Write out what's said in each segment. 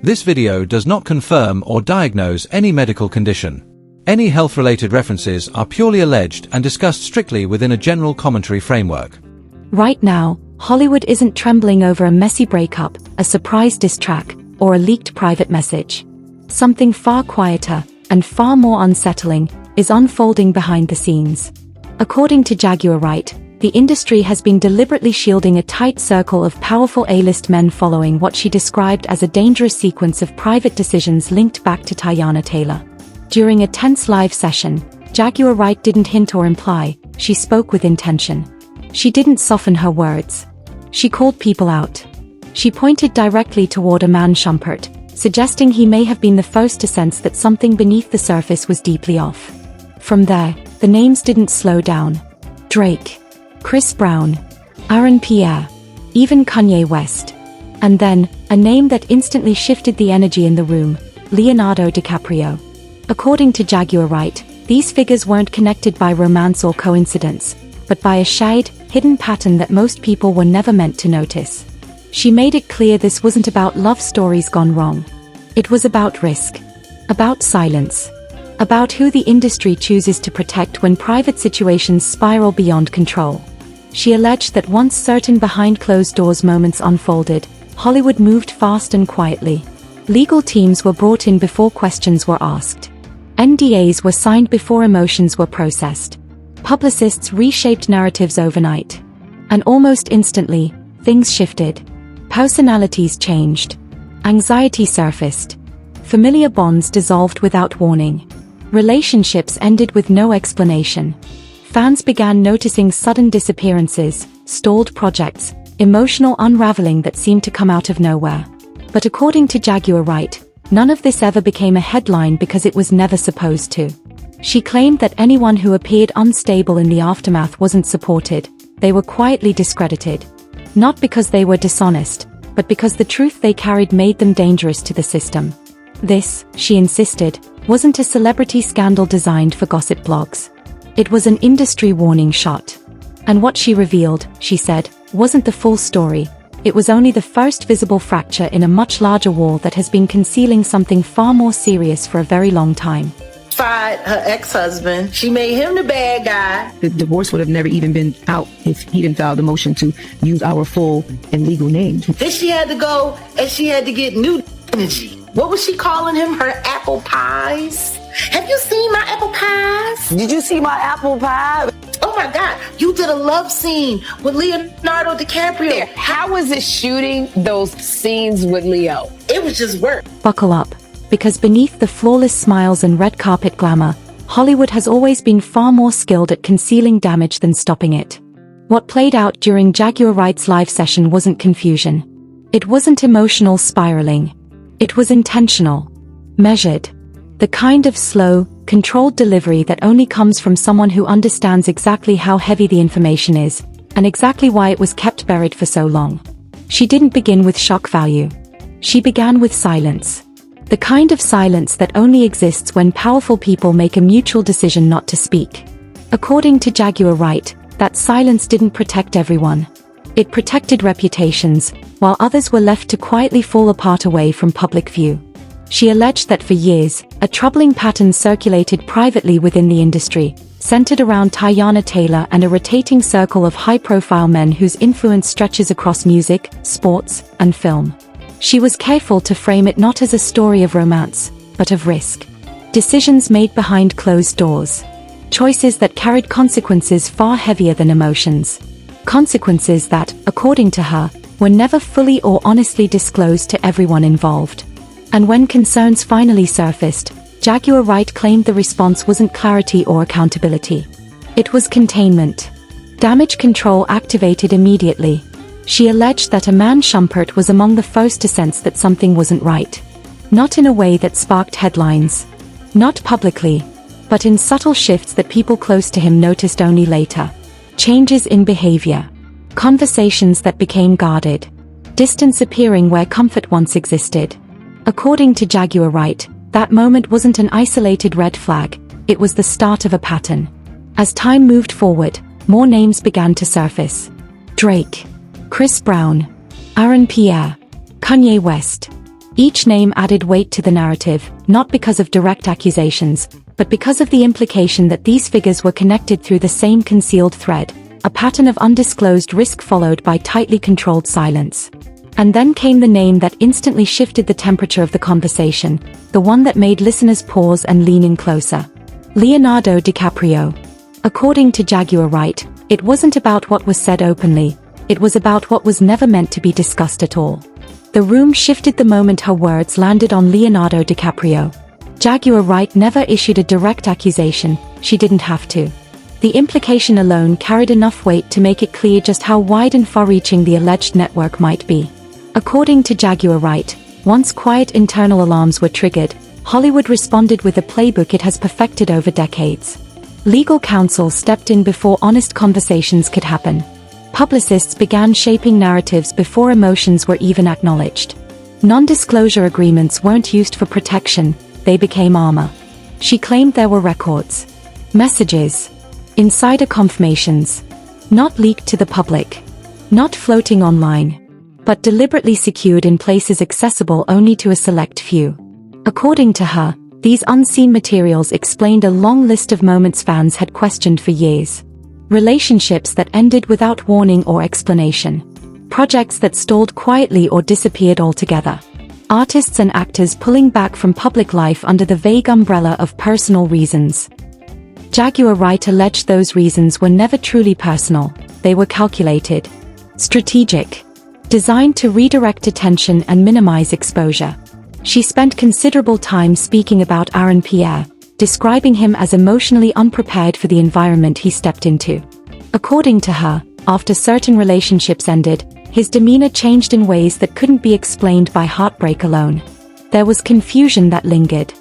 This video does not confirm or diagnose any medical condition. Any health-related references are purely alleged and discussed strictly within a general commentary framework. Right now, Hollywood isn't trembling over a messy breakup, a surprise diss track, or a leaked private message. Something far quieter, and far more unsettling, is unfolding behind the scenes. According to Jaguar Wright, the industry has been deliberately shielding a tight circle of powerful A-list men following what she described as a dangerous sequence of private decisions linked back to Teyana Taylor. During a tense live session, Jaguar Wright didn't hint or imply, she spoke with intention. She didn't soften her words. She called people out. She pointed directly toward a man Shumpert, suggesting he may have been the first to sense that something beneath the surface was deeply off. From there, the names didn't slow down. Drake, Chris Brown, Aaron Pierre, even Kanye West. And then, a name that instantly shifted the energy in the room, Leonardo DiCaprio. According to Jaguar Wright, these figures weren't connected by romance or coincidence, but by a shade, hidden pattern that most people were never meant to notice. She made it clear this wasn't about love stories gone wrong. It was about risk. About silence. About who the industry chooses to protect when private situations spiral beyond control. She alleged that once certain behind-closed-doors moments unfolded, Hollywood moved fast and quietly. Legal teams were brought in before questions were asked. NDAs were signed before emotions were processed. Publicists reshaped narratives overnight. And almost instantly, things shifted. Personalities changed. Anxiety surfaced. Familiar bonds dissolved without warning. Relationships ended with no explanation. Fans began noticing sudden disappearances, stalled projects, emotional unraveling that seemed to come out of nowhere. But according to Jaguar Wright, none of this ever became a headline because it was never supposed to. She claimed that anyone who appeared unstable in the aftermath wasn't supported, they were quietly discredited. Not because they were dishonest, but because the truth they carried made them dangerous to the system. This, she insisted, wasn't a celebrity scandal designed for gossip blogs. It was an industry warning shot. And what she revealed, she said, wasn't the full story. It was only the first visible fracture in a much larger wall that has been concealing something far more serious for a very long time. Fired her ex-husband. She made him the bad guy. The divorce would have never even been out if he didn't file the motion to use our full and legal name. Then she had to go and she had to get new energy. What was she calling him? Her apple pies? Have you seen my apple pies? Did you see my apple pie? Oh my God, you did a love scene with Leonardo DiCaprio. How was it shooting those scenes with Leo? It was just work. Buckle up, because beneath the flawless smiles and red carpet glamour, Hollywood has always been far more skilled at concealing damage than stopping it. What played out during Jaguar Wright's live session wasn't confusion. It wasn't emotional spiraling. It was intentional. Measured. The kind of slow, controlled delivery that only comes from someone who understands exactly how heavy the information is, and exactly why it was kept buried for so long. She didn't begin with shock value. She began with silence. The kind of silence that only exists when powerful people make a mutual decision not to speak. According to Jaguar Wright, that silence didn't protect everyone. It protected reputations, while others were left to quietly fall apart away from public view. She alleged that for years, a troubling pattern circulated privately within the industry, centered around Teyana Taylor and a rotating circle of high-profile men whose influence stretches across music, sports, and film. She was careful to frame it not as a story of romance, but of risk. Decisions made behind closed doors. Choices that carried consequences far heavier than emotions. Consequences that, according to her, were never fully or honestly disclosed to everyone involved. And when concerns finally surfaced, Jaguar Wright claimed the response wasn't clarity or accountability. It was containment. Damage control activated immediately. She alleged that a man Shumpert was among the first to sense that something wasn't right. Not in a way that sparked headlines. Not publicly. But in subtle shifts that people close to him noticed only later. Changes in behavior. Conversations that became guarded. Distance appearing where comfort once existed. According to Jaguar Wright, that moment wasn't an isolated red flag, it was the start of a pattern. As time moved forward, more names began to surface. Drake, Chris Brown, Aaron Pierre, Kanye West. Each name added weight to the narrative, not because of direct accusations, but because of the implication that these figures were connected through the same concealed thread, a pattern of undisclosed risk followed by tightly controlled silence. And then came the name that instantly shifted the temperature of the conversation, the one that made listeners pause and lean in closer. Leonardo DiCaprio. According to Jaguar Wright, it wasn't about what was said openly, it was about what was never meant to be discussed at all. The room shifted the moment her words landed on Leonardo DiCaprio. Jaguar Wright never issued a direct accusation, she didn't have to. The implication alone carried enough weight to make it clear just how wide and far-reaching the alleged network might be. According to Jaguar Wright, once quiet internal alarms were triggered, Hollywood responded with a playbook it has perfected over decades. Legal counsel stepped in before honest conversations could happen. Publicists began shaping narratives before emotions were even acknowledged. Non-disclosure agreements weren't used for protection, they became armor. She claimed there were records, messages, insider confirmations, not leaked to the public, not floating online, but deliberately secured in places accessible only to a select few. According to her, these unseen materials explained a long list of moments fans had questioned for years. Relationships that ended without warning or explanation. Projects that stalled quietly or disappeared altogether. Artists and actors pulling back from public life under the vague umbrella of personal reasons. Jaguar Wright alleged those reasons were never truly personal, they were calculated, strategic, designed to redirect attention and minimize exposure. She spent considerable time speaking about Aaron Pierre, describing him as emotionally unprepared for the environment he stepped into. According to her, after certain relationships ended, his demeanor changed in ways that couldn't be explained by heartbreak alone. There was confusion that lingered,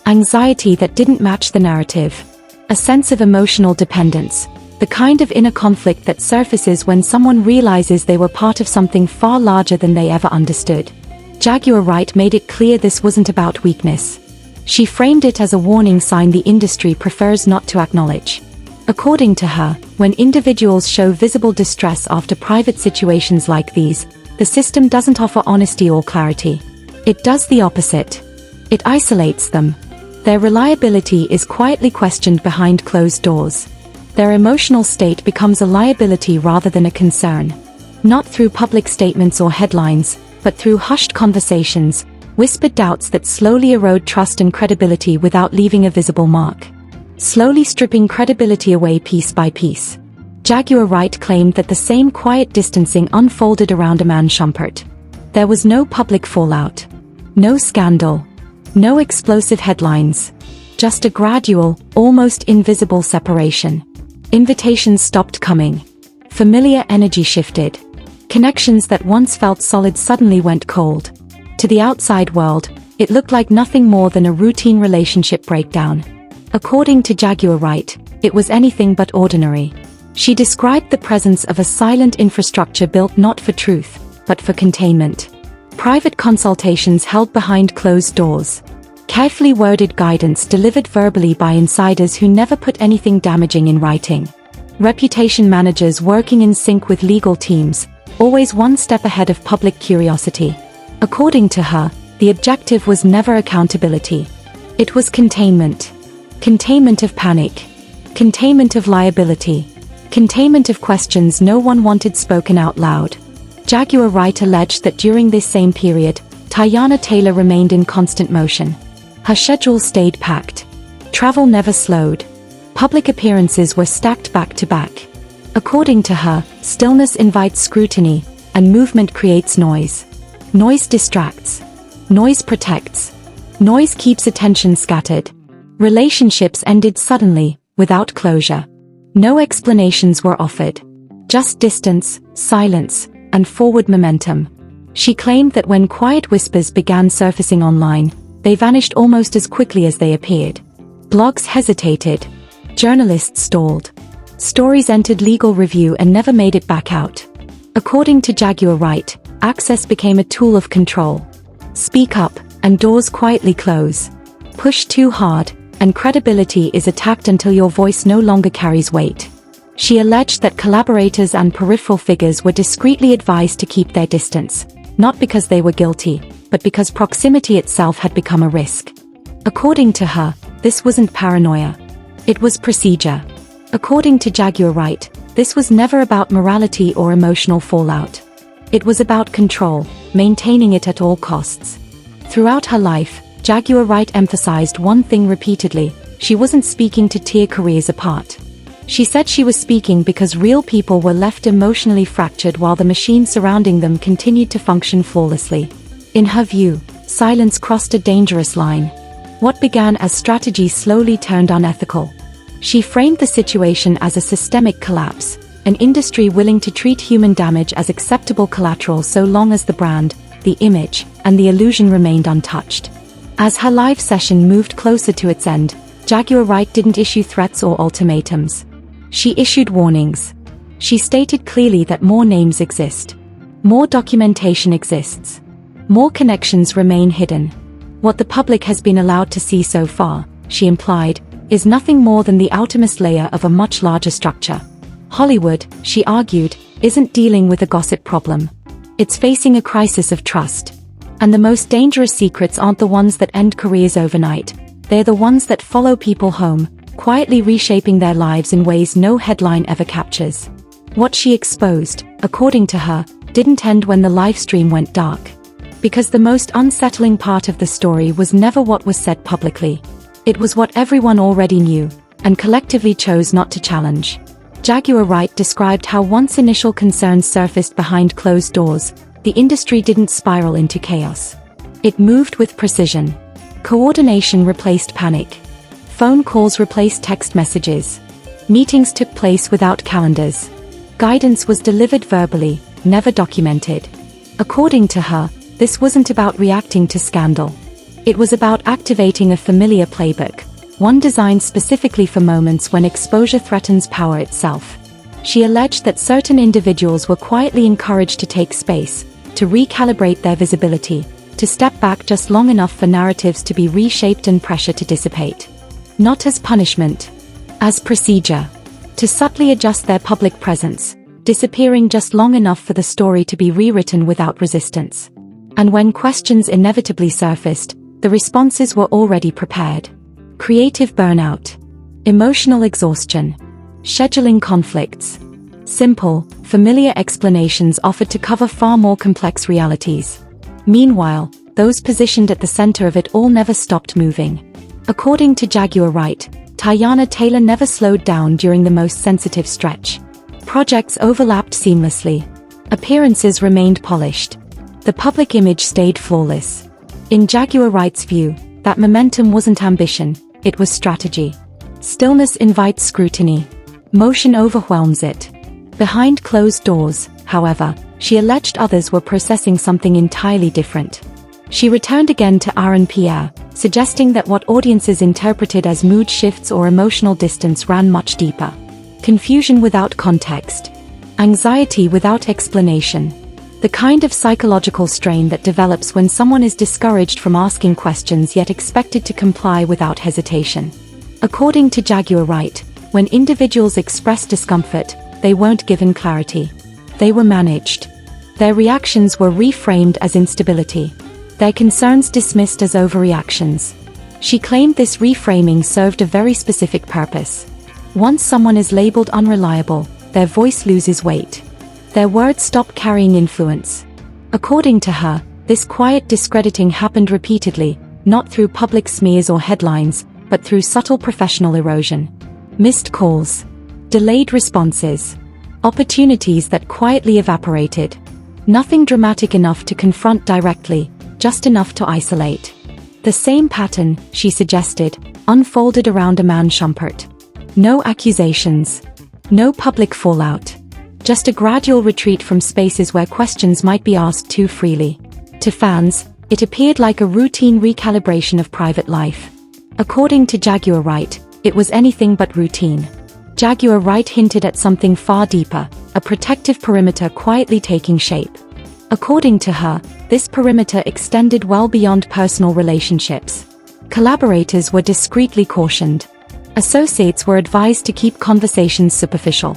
anxiety that didn't match the narrative, a sense of emotional dependence, the kind of inner conflict that surfaces when someone realizes they were part of something far larger than they ever understood. Jaguar Wright made it clear this wasn't about weakness. She framed it as a warning sign the industry prefers not to acknowledge. According to her, when individuals show visible distress after private situations like these, the system doesn't offer honesty or clarity. It does the opposite. It isolates them. Their reliability is quietly questioned behind closed doors. Their emotional state becomes a liability rather than a concern. Not through public statements or headlines, but through hushed conversations, whispered doubts that slowly erode trust and credibility without leaving a visible mark. Slowly stripping credibility away piece by piece. Jaguar Wright claimed that the same quiet distancing unfolded around Iman Shumpert. There was no public fallout. No scandal. No explosive headlines. Just a gradual, almost invisible separation. Invitations stopped coming. Familiar energy shifted. Connections that once felt solid suddenly went cold. To the outside world, it looked like nothing more than a routine relationship breakdown. According to Jaguar Wright, it was anything but ordinary. She described the presence of a silent infrastructure built not for truth, but for containment. Private consultations held behind closed doors. Carefully worded guidance delivered verbally by insiders who never put anything damaging in writing. Reputation managers working in sync with legal teams, always one step ahead of public curiosity. According to her, the objective was never accountability. It was containment. Containment of panic. Containment of liability. Containment of questions no one wanted spoken out loud. Jaguar Wright alleged that during this same period, Teyana Taylor remained in constant motion. Her schedule stayed packed. Travel never slowed. Public appearances were stacked back to back. According to her, stillness invites scrutiny, and movement creates noise. Noise distracts. Noise protects. Noise keeps attention scattered. Relationships ended suddenly, without closure. No explanations were offered. Just distance, silence, and forward momentum. She claimed that when quiet whispers began surfacing online, they vanished almost as quickly as they appeared. Blogs hesitated. Journalists stalled. Stories entered legal review and never made it back out. According to Jaguar Wright, access became a tool of control. Speak up, and doors quietly close. Push too hard, and credibility is attacked until your voice no longer carries weight. She alleged that collaborators and peripheral figures were discreetly advised to keep their distance, not because they were guilty, but because proximity itself had become a risk. According to her, this wasn't paranoia. It was procedure. According to Jaguar Wright, this was never about morality or emotional fallout. It was about control, maintaining it at all costs. Throughout her life, Jaguar Wright emphasized one thing repeatedly: she wasn't speaking to tear careers apart. She said she was speaking because real people were left emotionally fractured while the machines surrounding them continued to function flawlessly. In her view, silence crossed a dangerous line. What began as strategy slowly turned unethical. She framed the situation as a systemic collapse, an industry willing to treat human damage as acceptable collateral so long as the brand, the image, and the illusion remained untouched. As her live session moved closer to its end, Jaguar Wright didn't issue threats or ultimatums. She issued warnings. She stated clearly that more names exist. More documentation exists. More connections remain hidden. What the public has been allowed to see so far, she implied, is nothing more than the outermost layer of a much larger structure. Hollywood, she argued, isn't dealing with a gossip problem. It's facing a crisis of trust. And the most dangerous secrets aren't the ones that end careers overnight. They're the ones that follow people home, quietly reshaping their lives in ways no headline ever captures. What she exposed, according to her, didn't end when the live stream went dark. Because the most unsettling part of the story was never what was said publicly. It was what everyone already knew, and collectively chose not to challenge. Jaguar Wright described how once initial concerns surfaced behind closed doors, the industry didn't spiral into chaos. It moved with precision. Coordination replaced panic. Phone calls replaced text messages. Meetings took place without calendars. Guidance was delivered verbally, never documented. According to her, this wasn't about reacting to scandal. It was about activating a familiar playbook, one designed specifically for moments when exposure threatens power itself. She alleged that certain individuals were quietly encouraged to take space, to recalibrate their visibility, to step back just long enough for narratives to be reshaped and pressure to dissipate. Not as punishment, as procedure. To subtly adjust their public presence, disappearing just long enough for the story to be rewritten without resistance. And when questions inevitably surfaced, the responses were already prepared. Creative burnout. Emotional exhaustion. Scheduling conflicts. Simple, familiar explanations offered to cover far more complex realities. Meanwhile, those positioned at the center of it all never stopped moving. According to Jaguar Wright, Teyana Taylor never slowed down during the most sensitive stretch. Projects overlapped seamlessly. Appearances remained polished. The public image stayed flawless. In Jaguar Wright's view, that momentum wasn't ambition, it was strategy. Stillness invites scrutiny. Motion overwhelms it. Behind closed doors, however, she alleged others were processing something entirely different. She returned again to R&PR, suggesting that what audiences interpreted as mood shifts or emotional distance ran much deeper. Confusion without context. Anxiety without explanation. The kind of psychological strain that develops when someone is discouraged from asking questions yet expected to comply without hesitation. According to Jaguar Wright, when individuals expressed discomfort, they weren't given clarity. They were managed. Their reactions were reframed as instability. Their concerns dismissed as overreactions. She claimed this reframing served a very specific purpose. Once someone is labeled unreliable, their voice loses weight. Their words stop carrying influence. According to her, this quiet discrediting happened repeatedly, not through public smears or headlines, but through subtle professional erosion. Missed calls. Delayed responses. Opportunities that quietly evaporated. Nothing dramatic enough to confront directly, just enough to isolate. The same pattern, she suggested, unfolded around Iman Shumpert. No accusations. No public fallout. Just a gradual retreat from spaces where questions might be asked too freely. To fans, it appeared like a routine recalibration of private life. According to Jaguar Wright, it was anything but routine. Jaguar Wright hinted at something far deeper, a protective perimeter quietly taking shape. According to her, this perimeter extended well beyond personal relationships. Collaborators were discreetly cautioned. Associates were advised to keep conversations superficial.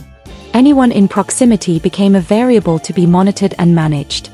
Anyone in proximity became a variable to be monitored and managed.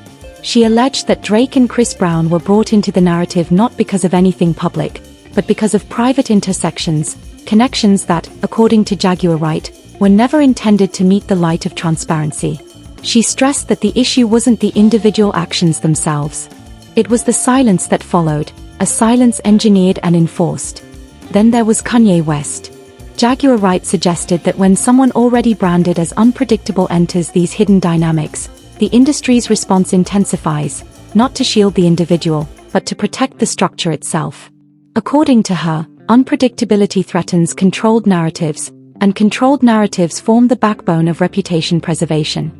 She alleged that Drake and Chris Brown were brought into the narrative not because of anything public, but because of private intersections, connections that, according to Jaguar Wright, were never intended to meet the light of transparency. She stressed that the issue wasn't the individual actions themselves. It was the silence that followed, a silence engineered and enforced. Then there was Kanye West. Jaguar Wright suggested that when someone already branded as unpredictable enters these hidden dynamics, the industry's response intensifies, not to shield the individual, but to protect the structure itself. According to her, unpredictability threatens controlled narratives, and controlled narratives form the backbone of reputation preservation.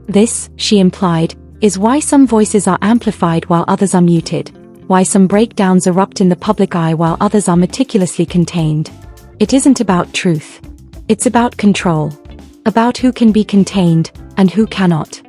This, she implied, is why some voices are amplified while others are muted, why some breakdowns erupt in the public eye while others are meticulously contained. It isn't about truth. It's about control. About who can be contained, and who cannot.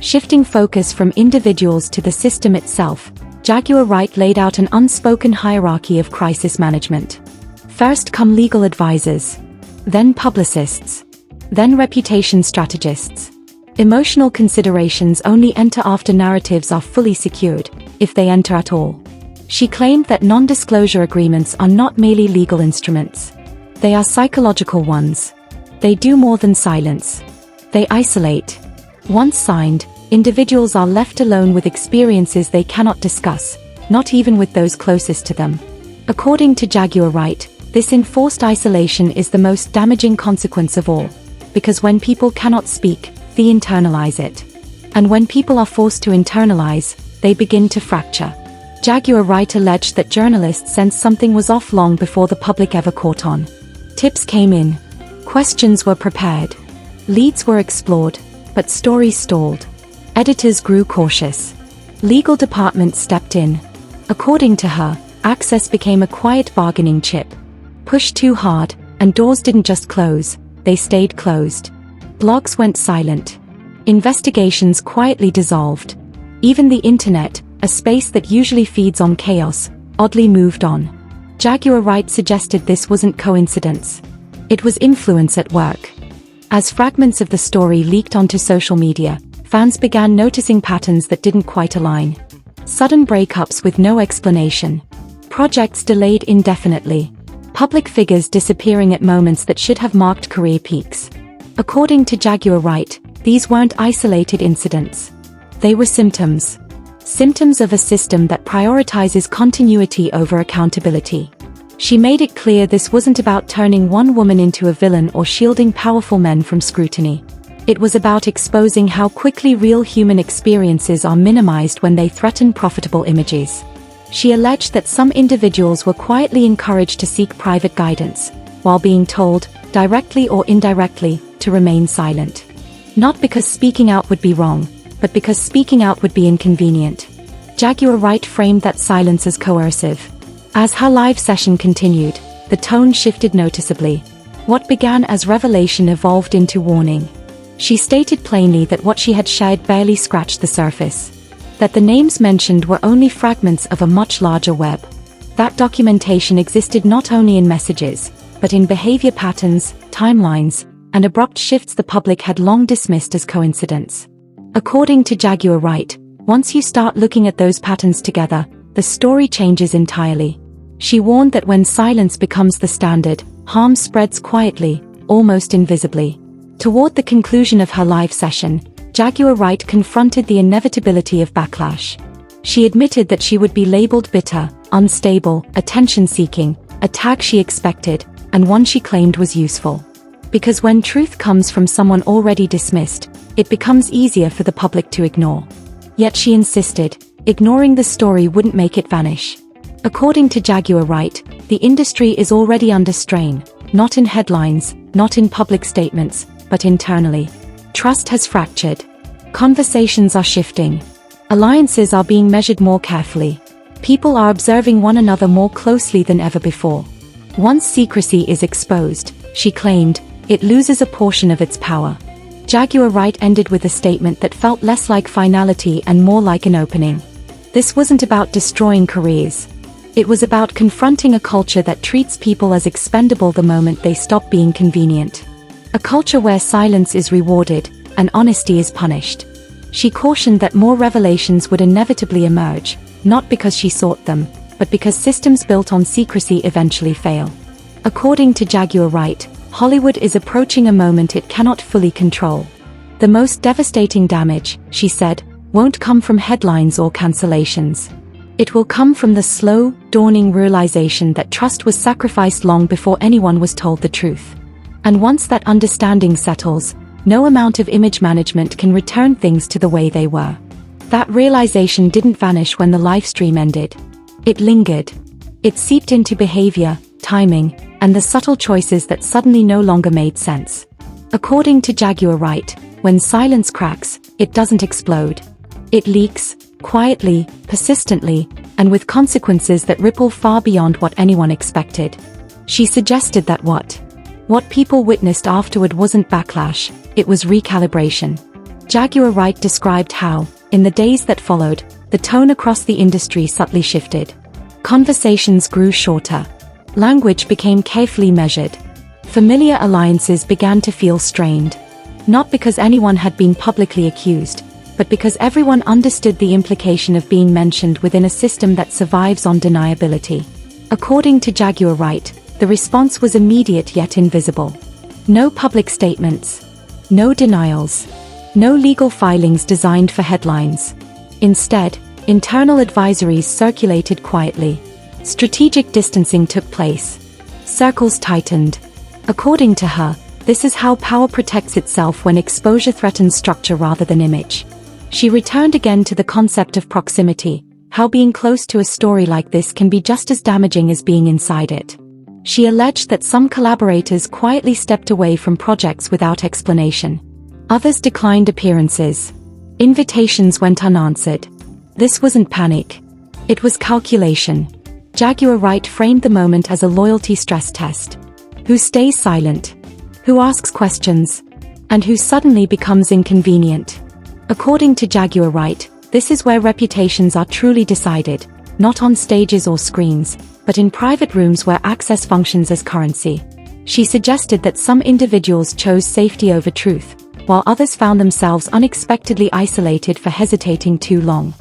Shifting focus from individuals to the system itself, Jaguar Wright laid out an unspoken hierarchy of crisis management. First come legal advisors. Then publicists. Then reputation strategists. Emotional considerations only enter after narratives are fully secured, if they enter at all. She claimed that non-disclosure agreements are not merely legal instruments. They are psychological ones. They do more than silence. They isolate. Once signed, individuals are left alone with experiences they cannot discuss, not even with those closest to them. According to Jaguar Wright, this enforced isolation is the most damaging consequence of all, because when people cannot speak, they internalize it. And when people are forced to internalize, they begin to fracture. Jaguar Wright alleged that journalists sensed something was off long before the public ever caught on. Tips came in. Questions were prepared. Leads were explored, but stories stalled. Editors grew cautious. Legal departments stepped in. According to her, access became a quiet bargaining chip. Pushed too hard, and doors didn't just close, they stayed closed. Blogs went silent. Investigations quietly dissolved. Even the internet, a space that usually feeds on chaos, oddly moved on. Jaguar Wright suggested this wasn't coincidence. It was influence at work. As fragments of the story leaked onto social media, fans began noticing patterns that didn't quite align. Sudden breakups with no explanation. Projects delayed indefinitely. Public figures disappearing at moments that should have marked career peaks. According to Jaguar Wright, these weren't isolated incidents. They were symptoms. Symptoms of a system that prioritizes continuity over accountability. She made it clear this wasn't about turning one woman into a villain or shielding powerful men from scrutiny. It was about exposing how quickly real human experiences are minimized when they threaten profitable images. She alleged that some individuals were quietly encouraged to seek private guidance, while being told, directly or indirectly, to remain silent. Not because speaking out would be wrong, but because speaking out would be inconvenient. Jaguar Wright framed that silence as coercive. As her live session continued, the tone shifted noticeably. What began as revelation evolved into warning. She stated plainly that what she had shared barely scratched the surface. That the names mentioned were only fragments of a much larger web. That documentation existed not only in messages, but in behavior patterns, timelines, and abrupt shifts the public had long dismissed as coincidence. According to Jaguar Wright, once you start looking at those patterns together, the story changes entirely. She warned that when silence becomes the standard, harm spreads quietly, almost invisibly. Toward the conclusion of her live session, Jaguar Wright confronted the inevitability of backlash. She admitted that she would be labeled bitter, unstable, attention-seeking, a tag she expected, and one she claimed was useful. Because when truth comes from someone already dismissed, it becomes easier for the public to ignore. Yet she insisted, ignoring the story wouldn't make it vanish. According to Jaguar Wright, the industry is already under strain, not in headlines, not in public statements, but internally. Trust has fractured. Conversations are shifting. Alliances are being measured more carefully. People are observing one another more closely than ever before. Once secrecy is exposed, she claimed, it loses a portion of its power. Jaguar Wright ended with a statement that felt less like finality and more like an opening. This wasn't about destroying careers. It was about confronting a culture that treats people as expendable the moment they stop being convenient. A culture where silence is rewarded, and honesty is punished. She cautioned that more revelations would inevitably emerge, not because she sought them, but because systems built on secrecy eventually fail. According to Jaguar Wright, Hollywood is approaching a moment it cannot fully control. The most devastating damage, she said, won't come from headlines or cancellations. It will come from the slow, dawning realization that trust was sacrificed long before anyone was told the truth. And once that understanding settles, no amount of image management can return things to the way they were. That realization didn't vanish when the live stream ended. It lingered. It seeped into behavior, timing, and the subtle choices that suddenly no longer made sense. According to Jaguar Wright, when silence cracks, it doesn't explode. It leaks, quietly, persistently, and with consequences that ripple far beyond what anyone expected. She suggested that what people witnessed afterward wasn't backlash, it was recalibration. Jaguar Wright described how, in the days that followed, the tone across the industry subtly shifted. Conversations grew shorter. Language became carefully measured. Familiar alliances began to feel strained. Not because anyone had been publicly accused, but because everyone understood the implication of being mentioned within a system that survives on deniability. According to Jaguar Wright, the response was immediate yet invisible. No public statements. No denials. No legal filings designed for headlines. Instead, internal advisories circulated quietly. Strategic distancing took place. Circles tightened. According to her, this is how power protects itself when exposure threatens structure rather than image. She returned again to the concept of proximity, how being close to a story like this can be just as damaging as being inside it. She alleged that some collaborators quietly stepped away from projects without explanation. Others declined appearances. Invitations went unanswered. This wasn't panic. It was calculation. Jaguar Wright framed the moment as a loyalty stress test. Who stays silent? Who asks questions? And who suddenly becomes inconvenient? According to Jaguar Wright, this is where reputations are truly decided, not on stages or screens, but in private rooms where access functions as currency. She suggested that some individuals chose safety over truth, while others found themselves unexpectedly isolated for hesitating too long.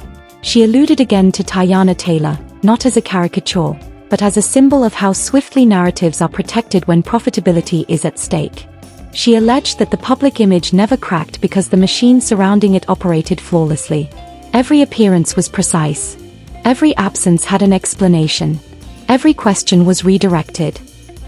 She alluded again to Teyana Taylor, not as a caricature, but as a symbol of how swiftly narratives are protected when profitability is at stake. She alleged that the public image never cracked because the machine surrounding it operated flawlessly. Every appearance was precise. Every absence had an explanation. Every question was redirected.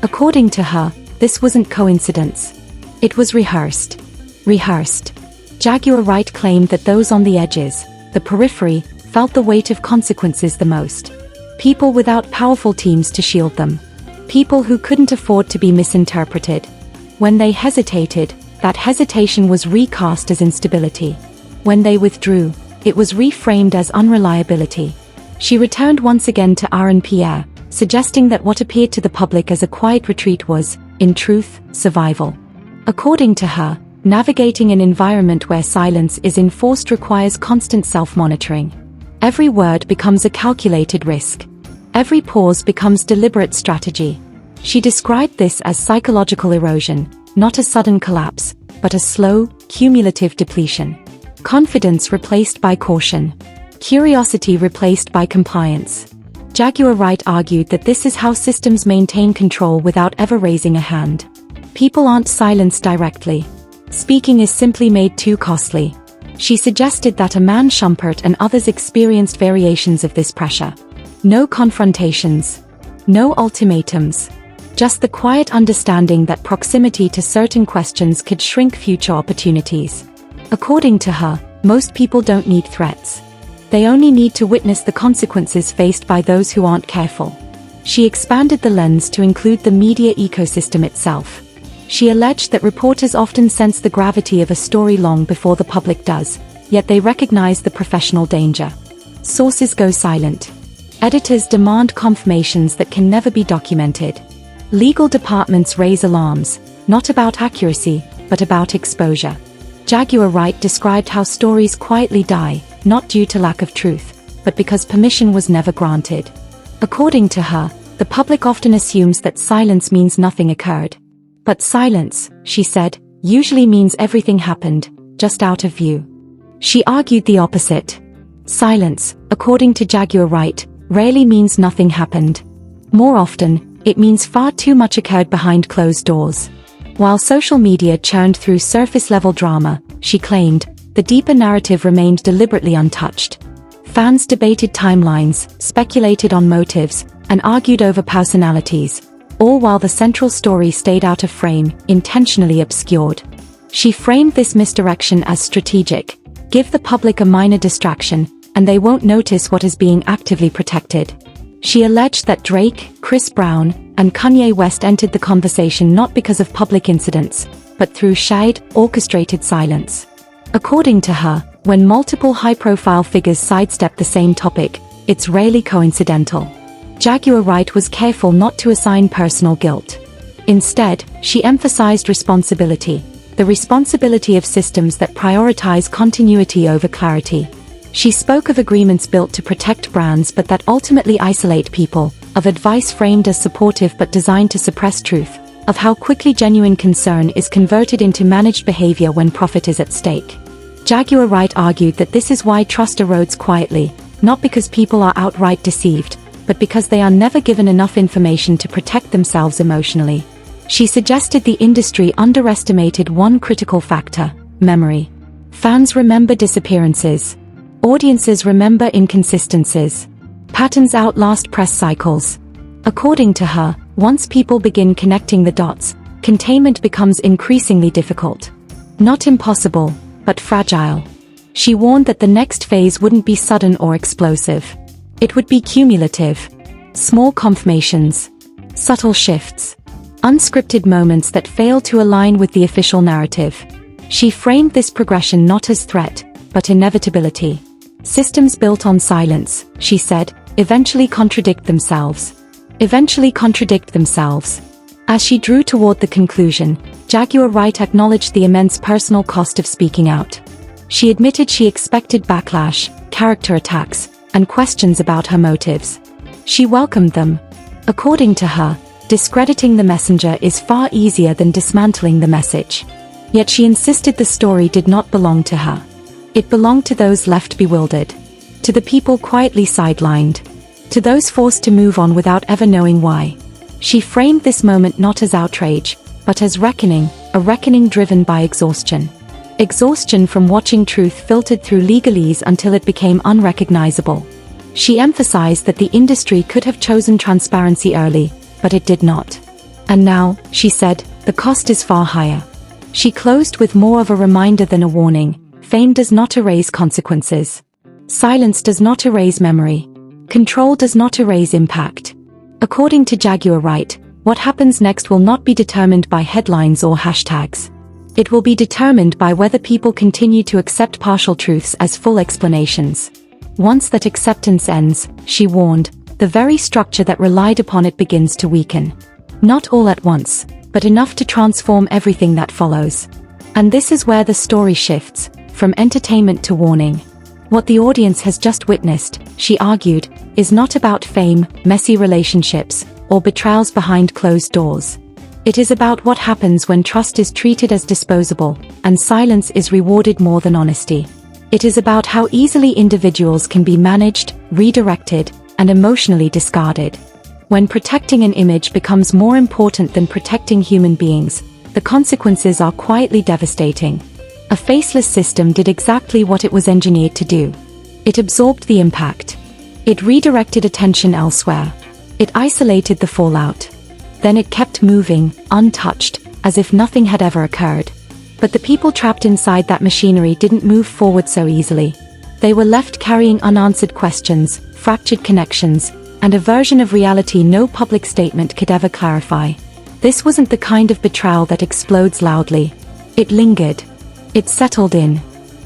According to her, this wasn't coincidence. It was rehearsed. Rehearsed. Jaguar Wright claimed that those on the edges, the periphery, felt the weight of consequences the most. People without powerful teams to shield them. People who couldn't afford to be misinterpreted. When they hesitated, that hesitation was recast as instability. When they withdrew, it was reframed as unreliability. She returned once again to RNPR, suggesting that what appeared to the public as a quiet retreat was, in truth, survival. According to her, navigating an environment where silence is enforced requires constant self-monitoring. Every word becomes a calculated risk. Every pause becomes deliberate strategy. She described this as psychological erosion, not a sudden collapse, but a slow, cumulative depletion. Confidence replaced by caution. Curiosity replaced by compliance. Jaguar Wright argued that this is how systems maintain control without ever raising a hand. People aren't silenced directly. Speaking is simply made too costly. She suggested that a man Schumpert and others experienced variations of this pressure. No confrontations. No ultimatums. Just the quiet understanding that proximity to certain questions could shrink future opportunities. According to her, most people don't need threats. They only need to witness the consequences faced by those who aren't careful. She expanded the lens to include the media ecosystem itself. She alleged that reporters often sense the gravity of a story long before the public does, yet they recognize the professional danger. Sources go silent. Editors demand confirmations that can never be documented. Legal departments raise alarms, not about accuracy, but about exposure. Jaguar Wright described how stories quietly die, not due to lack of truth, but because permission was never granted. According to her, the public often assumes that silence means nothing occurred. But silence, she said, usually means everything happened, just out of view. She argued the opposite. Silence, according to Jaguar Wright, rarely means nothing happened. More often, it means far too much occurred behind closed doors. While social media churned through surface-level drama, she claimed, the deeper narrative remained deliberately untouched. Fans debated timelines, speculated on motives, and argued over personalities, all while the central story stayed out of frame, intentionally obscured. She framed this misdirection as strategic. Give the public a minor distraction, and they won't notice what is being actively protected. She alleged that Drake, Chris Brown, and Kanye West entered the conversation not because of public incidents, but through shade, orchestrated silence. According to her, when multiple high-profile figures sidestep the same topic, it's rarely coincidental. Jaguar Wright was careful not to assign personal guilt. Instead, she emphasized responsibility, the responsibility of systems that prioritize continuity over clarity. She spoke of agreements built to protect brands but that ultimately isolate people, of advice framed as supportive but designed to suppress truth, of how quickly genuine concern is converted into managed behavior when profit is at stake. Jaguar Wright argued that this is why trust erodes quietly, not because people are outright deceived, but because they are never given enough information to protect themselves emotionally. She suggested the industry underestimated one critical factor: memory. Fans remember disappearances. Audiences remember inconsistencies. Patterns outlast press cycles. According to her, once people begin connecting the dots, containment becomes increasingly difficult. Not impossible, but fragile. She warned that the next phase wouldn't be sudden or explosive. It would be cumulative. Small confirmations. Subtle shifts. Unscripted moments that fail to align with the official narrative. She framed this progression not as threat, but inevitability. Systems built on silence, she said, eventually contradict themselves. Eventually contradict themselves. As she drew toward the conclusion, Jaguar Wright acknowledged the immense personal cost of speaking out. She admitted she expected backlash, character attacks, and questions about her motives. She welcomed them. According to her, discrediting the messenger is far easier than dismantling the message. Yet she insisted the story did not belong to her. It belonged to those left bewildered. To the people quietly sidelined. To those forced to move on without ever knowing why. She framed this moment not as outrage, but as reckoning, a reckoning driven by exhaustion. Exhaustion from watching truth filtered through legalese until it became unrecognizable. She emphasized that the industry could have chosen transparency early, but it did not. And now, she said, the cost is far higher. She closed with more of a reminder than a warning. Fame does not erase consequences. Silence does not erase memory. Control does not erase impact. According to Jaguar Wright, what happens next will not be determined by headlines or hashtags. It will be determined by whether people continue to accept partial truths as full explanations. Once that acceptance ends, she warned, the very structure that relied upon it begins to weaken. Not all at once, but enough to transform everything that follows. And this is where the story shifts, from entertainment to warning. What the audience has just witnessed, she argued, is not about fame, messy relationships, or betrayals behind closed doors. It is about what happens when trust is treated as disposable, and silence is rewarded more than honesty. It is about how easily individuals can be managed, redirected, and emotionally discarded. When protecting an image becomes more important than protecting human beings, the consequences are quietly devastating. A faceless system did exactly what it was engineered to do. It absorbed the impact. It redirected attention elsewhere. It isolated the fallout. Then it kept moving, untouched, as if nothing had ever occurred. But the people trapped inside that machinery didn't move forward so easily. They were left carrying unanswered questions, fractured connections, and a version of reality no public statement could ever clarify. This wasn't the kind of betrayal that explodes loudly. It lingered. It settled in.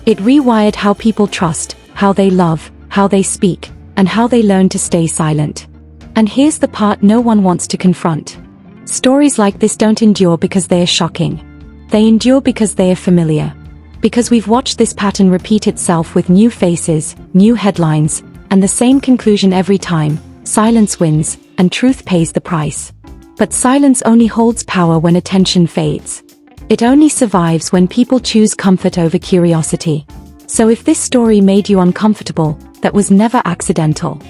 It rewired how people trust, how they love, how they speak, and how they learn to stay silent. And here's the part no one wants to confront. Stories like this don't endure because they are shocking. They endure because they are familiar. Because we've watched this pattern repeat itself with new faces, new headlines, and the same conclusion every time: silence wins, and truth pays the price. But silence only holds power when attention fades. It only survives when people choose comfort over curiosity. So if this story made you uncomfortable, that was never accidental.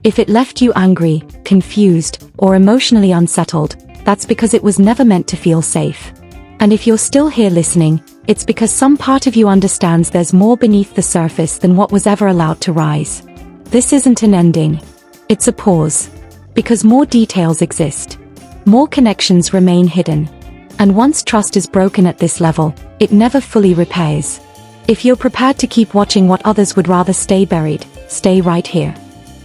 If it left you angry, confused, or emotionally unsettled, that's because it was never meant to feel safe. And if you're still here listening, it's because some part of you understands there's more beneath the surface than what was ever allowed to rise. This isn't an ending. It's a pause. Because more details exist. More connections remain hidden. And once trust is broken at this level, it never fully repairs. If you're prepared to keep watching what others would rather stay buried, stay right here.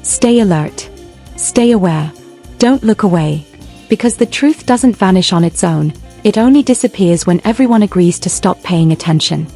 Stay alert. Stay aware. Don't look away. Because the truth doesn't vanish on its own. It only disappears when everyone agrees to stop paying attention.